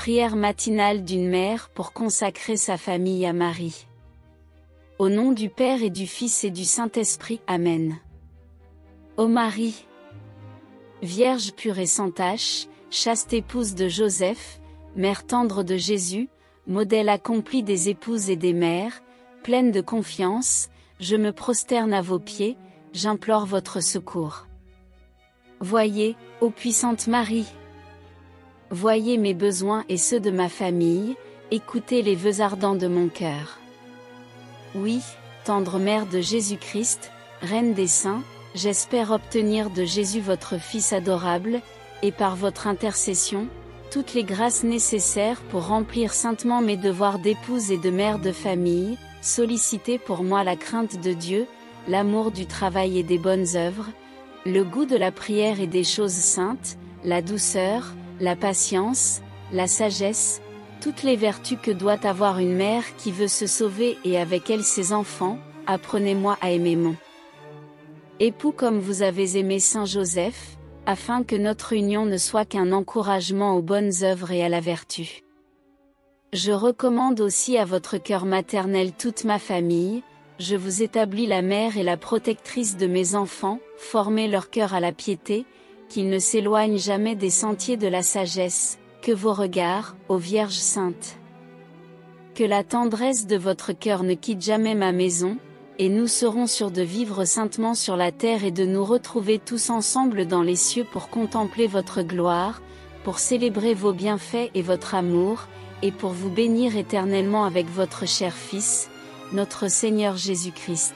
Prière matinale d'une mère pour consacrer sa famille à Marie. Au nom du Père et du Fils et du Saint-Esprit. Amen. Ô Marie, Vierge pure et sans tache, chaste épouse de Joseph, mère tendre de Jésus, modèle accompli des épouses et des mères, pleine de confiance, je me prosterne à vos pieds, j'implore votre secours. Voyez, ô puissante Marie, voyez mes besoins et ceux de ma famille, écoutez les vœux ardents de mon cœur. Oui, tendre mère de Jésus-Christ, reine des saints, j'espère obtenir de Jésus votre Fils adorable, et par votre intercession, toutes les grâces nécessaires pour remplir saintement mes devoirs d'épouse et de mère de famille, sollicitez pour moi la crainte de Dieu, l'amour du travail et des bonnes œuvres, le goût de la prière et des choses saintes, la douceur, la patience, la sagesse, toutes les vertus que doit avoir une mère qui veut se sauver et avec elle ses enfants, apprenez-moi à aimer mon époux comme vous avez aimé Saint Joseph, afin que notre union ne soit qu'un encouragement aux bonnes œuvres et à la vertu. Je recommande aussi à votre cœur maternel toute ma famille, je vous établis la mère et la protectrice de mes enfants, formez leur cœur à la piété, qu'ils ne s'éloignent jamais des sentiers de la sagesse, que vos regards, ô Vierge sainte. Que la tendresse de votre cœur ne quitte jamais ma maison, et nous serons sûrs de vivre saintement sur la terre et de nous retrouver tous ensemble dans les cieux pour contempler votre gloire, pour célébrer vos bienfaits et votre amour, et pour vous bénir éternellement avec votre cher Fils, notre Seigneur Jésus-Christ.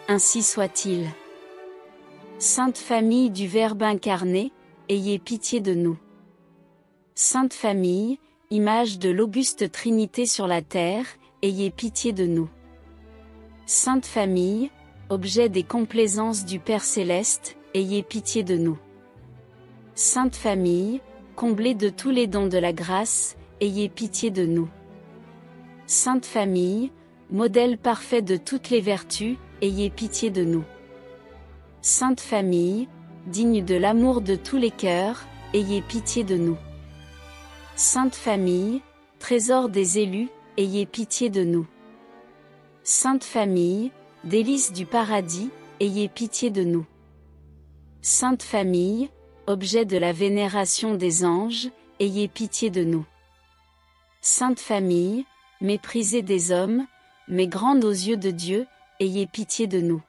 Ainsi soit-il. Sainte Famille du Verbe incarné, ayez pitié de nous. Sainte Famille, image de l'auguste Trinité sur la terre, ayez pitié de nous. Sainte Famille, objet des complaisances du Père Céleste, ayez pitié de nous. Sainte Famille, comblée de tous les dons de la grâce, ayez pitié de nous. Sainte Famille, modèle parfait de toutes les vertus, ayez pitié de nous. Sainte Famille, digne de l'amour de tous les cœurs, ayez pitié de nous. Sainte Famille, trésor des élus, ayez pitié de nous. Sainte Famille, délice du paradis, ayez pitié de nous. Sainte Famille, objet de la vénération des anges, ayez pitié de nous. Sainte Famille, méprisée des hommes, mais grande aux yeux de Dieu, ayez pitié de nous.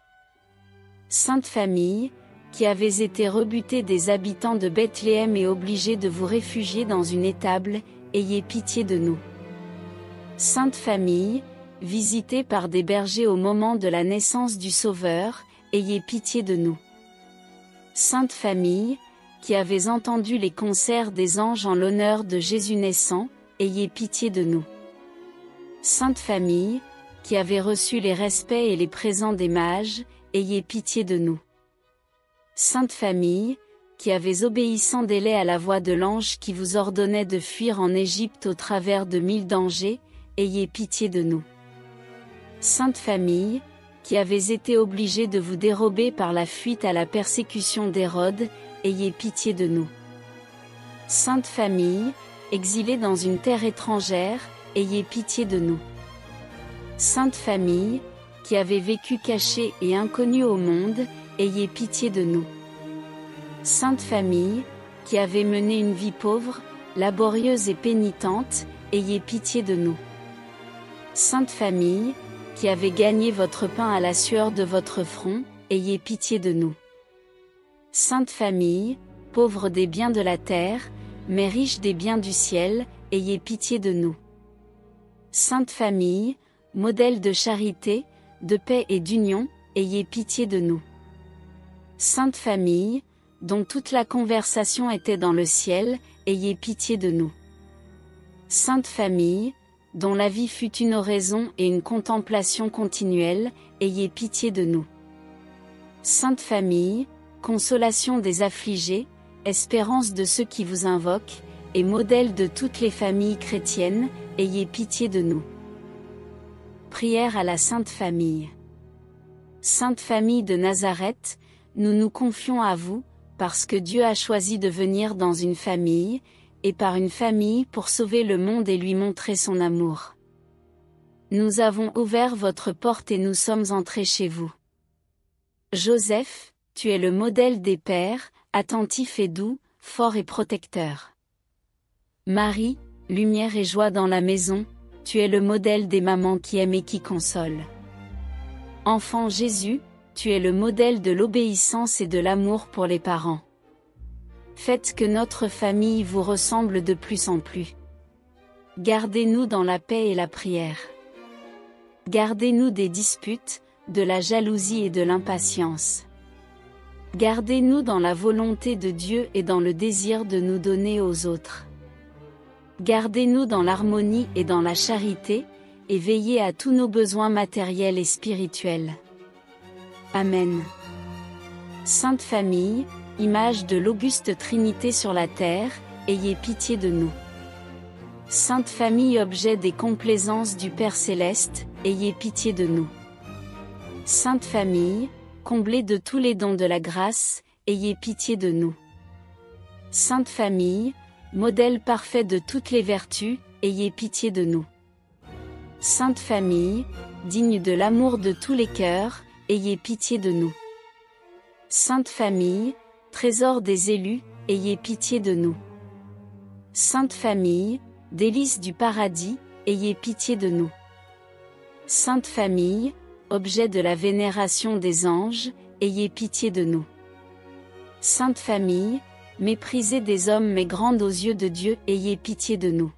Sainte Famille, qui avez été rebutée des habitants de Bethléem et obligée de vous réfugier dans une étable, ayez pitié de nous. Sainte Famille, visitée par des bergers au moment de la naissance du Sauveur, ayez pitié de nous. Sainte Famille, qui avez entendu les concerts des anges en l'honneur de Jésus naissant, ayez pitié de nous. Sainte Famille, qui avez reçu les respects et les présents des mages, ayez pitié de nous. Sainte Famille, qui avez obéissant délai à la voix de l'ange qui vous ordonnait de fuir en Égypte au travers de 1000 dangers, ayez pitié de nous. Sainte Famille, qui avez été obligée de vous dérober par la fuite à la persécution d'Hérode, ayez pitié de nous. Sainte Famille, exilée dans une terre étrangère, ayez pitié de nous. Sainte Famille, qui avez vécu cachée et inconnue au monde, ayez pitié de nous. Sainte Famille, qui avez mené une vie pauvre, laborieuse et pénitente, ayez pitié de nous. Sainte Famille, qui avez gagné votre pain à la sueur de votre front, ayez pitié de nous. Sainte Famille, pauvre des biens de la terre, mais riche des biens du ciel, ayez pitié de nous. Sainte Famille, modèle de charité, de paix et d'union, ayez pitié de nous. Sainte Famille, dont toute la conversation était dans le ciel, ayez pitié de nous. Sainte Famille, dont la vie fut une oraison et une contemplation continuelle, ayez pitié de nous. Sainte Famille, consolation des affligés, espérance de ceux qui vous invoquent, et modèle de toutes les familles chrétiennes, ayez pitié de nous. Prière à la Sainte Famille. Sainte Famille de Nazareth, nous nous confions à vous, parce que Dieu a choisi de venir dans une famille, et par une famille pour sauver le monde et lui montrer son amour. Nous avons ouvert votre porte et nous sommes entrés chez vous. Joseph, tu es le modèle des pères, attentif et doux, fort et protecteur. Marie, lumière et joie dans la maison, tu es le modèle des mamans qui aiment et qui consolent. Enfant Jésus, tu es le modèle de l'obéissance et de l'amour pour les parents. Faites que notre famille vous ressemble de plus en plus. Gardez-nous dans la paix et la prière. Gardez-nous des disputes, de la jalousie et de l'impatience. Gardez-nous dans la volonté de Dieu et dans le désir de nous donner aux autres. Gardez-nous dans l'harmonie et dans la charité, et veillez à tous nos besoins matériels et spirituels. Amen. Sainte Famille, image de l'auguste Trinité sur la terre, ayez pitié de nous. Sainte Famille, objet des complaisances du Père Céleste, ayez pitié de nous. Sainte Famille, comblée de tous les dons de la grâce, ayez pitié de nous. Sainte Famille, modèle parfait de toutes les vertus, ayez pitié de nous. Sainte Famille, digne de l'amour de tous les cœurs, ayez pitié de nous. Sainte Famille, trésor des élus, ayez pitié de nous. Sainte Famille, délice du paradis, ayez pitié de nous. Sainte Famille, objet de la vénération des anges, ayez pitié de nous. Sainte Famille, méprisée des hommes mais grande aux yeux de Dieu, ayez pitié de nous.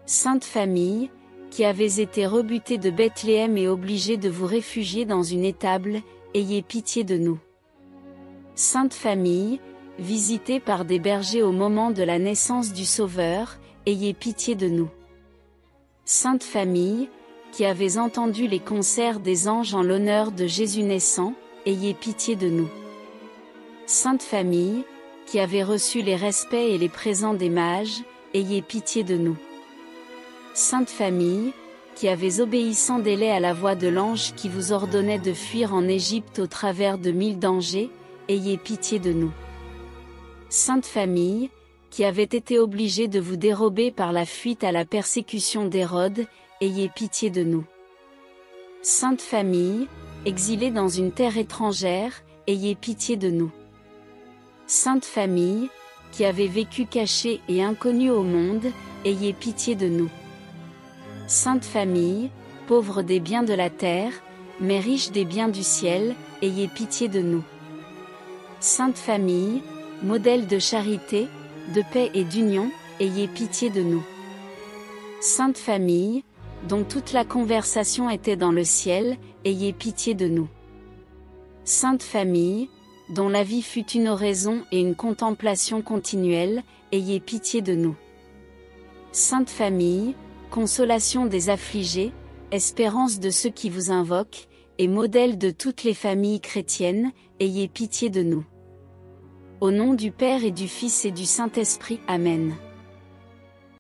Sainte Famille, qui avez été rebutée de Bethléem et obligée de vous réfugier dans une étable, ayez pitié de nous. Sainte Famille, visitée par des bergers au moment de la naissance du Sauveur, ayez pitié de nous. Sainte Famille, qui avez entendu les concerts des anges en l'honneur de Jésus naissant, ayez pitié de nous. Sainte Famille, qui avez reçu les respects et les présents des mages, ayez pitié de nous. Sainte Famille, qui avez obéi sans délai à la voix de l'ange qui vous ordonnait de fuir en Égypte au travers de 1000 dangers, ayez pitié de nous. Sainte Famille, qui avez été obligée de vous dérober par la fuite à la persécution d'Hérode, ayez pitié de nous. Sainte Famille, exilée dans une terre étrangère, ayez pitié de nous. Sainte Famille, qui avez vécu cachée et inconnue au monde, ayez pitié de nous. Sainte Famille, pauvre des biens de la terre, mais riche des biens du ciel, ayez pitié de nous. Sainte Famille, modèle de charité, de paix et d'union, ayez pitié de nous. Sainte Famille, dont toute la conversation était dans le ciel, ayez pitié de nous. Sainte Famille, dont la vie fut une oraison et une contemplation continuelle, ayez pitié de nous. Sainte Famille, consolation des affligés, espérance de ceux qui vous invoquent, et modèle de toutes les familles chrétiennes, ayez pitié de nous. Au nom du Père et du Fils et du Saint-Esprit, Amen.